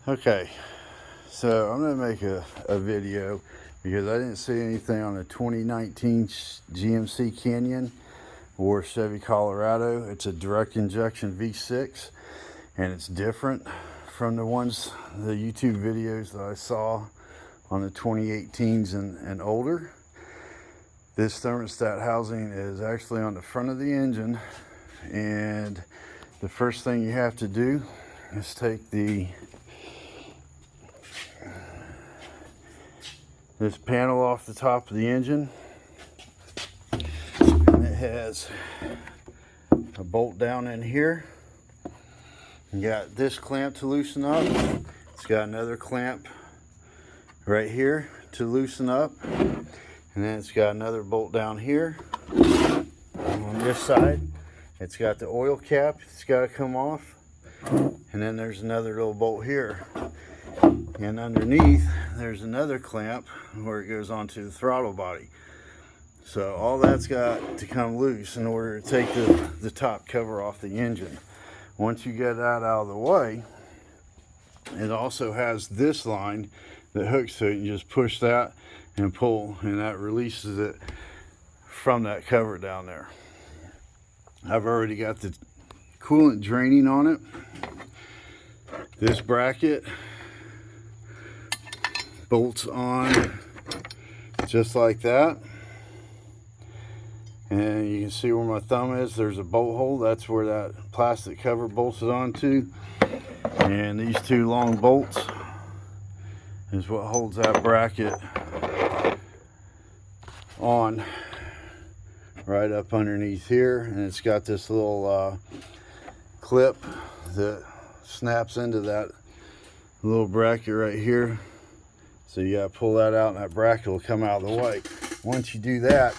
Okay, so I'm going to make a video because I didn't see anything on the 2019 GMC Canyon or Chevy Colorado. It's a direct injection V6 and it's different from the YouTube videos that I saw on the 2018s and older. This thermostat housing is actually on the front of the engine, and the first thing you have to do is take this panel off the top of the engine, and it has a bolt down in here. You got this clamp to loosen up. It's got another clamp right here to loosen up, and then it's got another bolt down here. On this side, it's got the oil cap. It's got to come off, and then there's another little bolt here. And underneath, there's another clamp where it goes onto the throttle body. So all that's got to come loose in order to take the top cover off the engine. Once you get that out of the way, it also has this line that hooks to it. You just push that and pull, and that releases it from that cover down there. I've already got the coolant draining on it. This bracket bolts on just like that, and you can see where my thumb is. There's a bolt hole. That's where that plastic cover bolts it onto, and these two long bolts is what holds that bracket on right up underneath here. And it's got this little clip that snaps into that little bracket right here. So you gotta pull that out, and that bracket will come out of the way. Once you do that,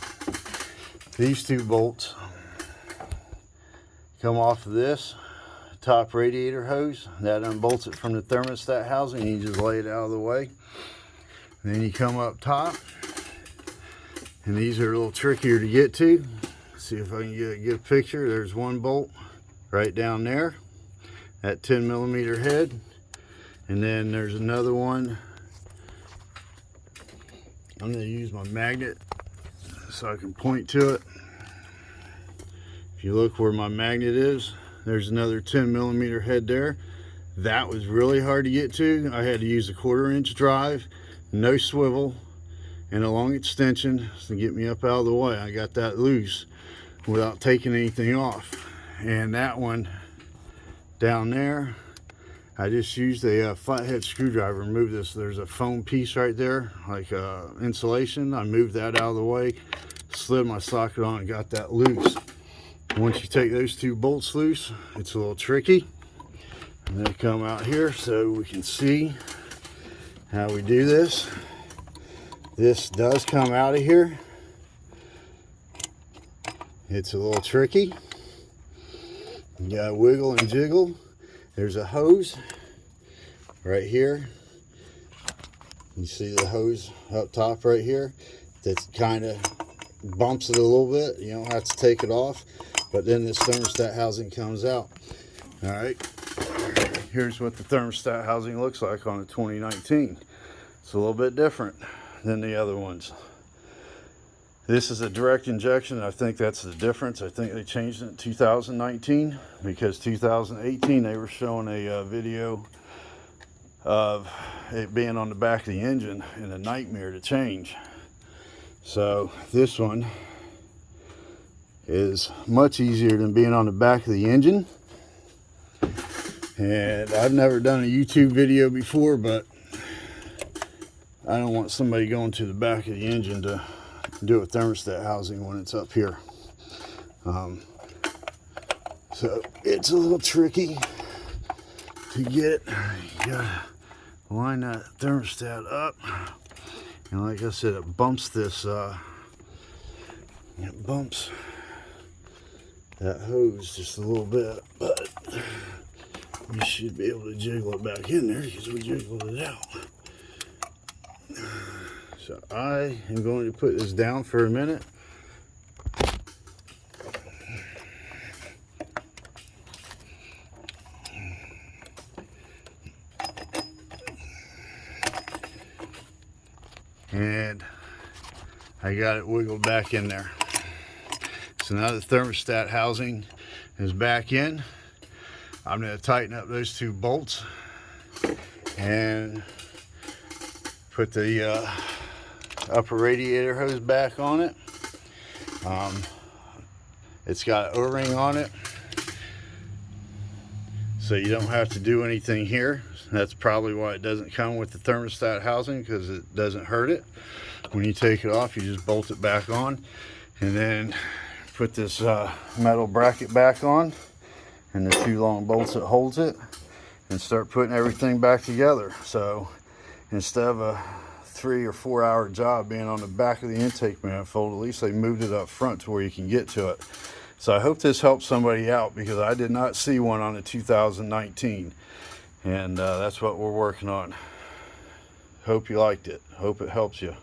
these two bolts come off of this top radiator hose. That unbolts it from the thermostat housing. You just lay it out of the way. And then you come up top, and these are a little trickier to get to. See if I can get a good picture. There's one bolt right down there, that 10mm head. And then there's another one. I'm going to use my magnet so I can point to it. If you look where my magnet is, there's another 10mm head there. That was really hard to get to. I had to use a 1/4-inch drive, no swivel, and a long extension to get me up out of the way. I got that loose without taking anything off. And that one down there, I just used a flathead screwdriver to move this. There's a foam piece right there, like insulation. I moved that out of the way, slid my socket on, and got that loose. Once you take those two bolts loose, it's a little tricky. And they come out here so we can see how we do this. This does come out of here. It's a little tricky. You gotta wiggle and jiggle. There's a hose right here. You see the hose up top right here that kind of bumps it a little bit. You don't have to take it off, but then this thermostat housing comes out. All right, here's what the thermostat housing looks like on the 2019. It's a little bit different than the other ones. This is a direct injection. I think that's the difference. I think they changed it in 2019 because 2018 they were showing a video of it being on the back of the engine and a nightmare to change. So this one is much easier than being on the back of the engine. And I've never done a YouTube video before, but I don't want somebody going to the back of the engine to do a thermostat housing when it's up here. So it's a little tricky to get. You gotta line that thermostat up, and like I said, it bumps this. It bumps that hose just a little bit, but you should be able to jiggle it back in there because we jiggled it out. So I am going to put this down for a minute. and I got it wiggled back in there. So now the thermostat housing is back in. I'm going to tighten up those two bolts and put the upper radiator hose back on it. It's got an O-ring on it, so you don't have to do anything here. That's probably why it doesn't come with the thermostat housing, because it doesn't hurt it. When you take it off, you just bolt it back on, and then put this metal bracket back on and the two long bolts that holds it, and start putting everything back together. So instead of a 3 or 4 hour job being on the back of the intake manifold, at least they moved it up front to where you can get to it. So I hope this helps somebody out, because I did not see one on the 2019, and that's what we're working on. Hope you liked it. Hope it helps you.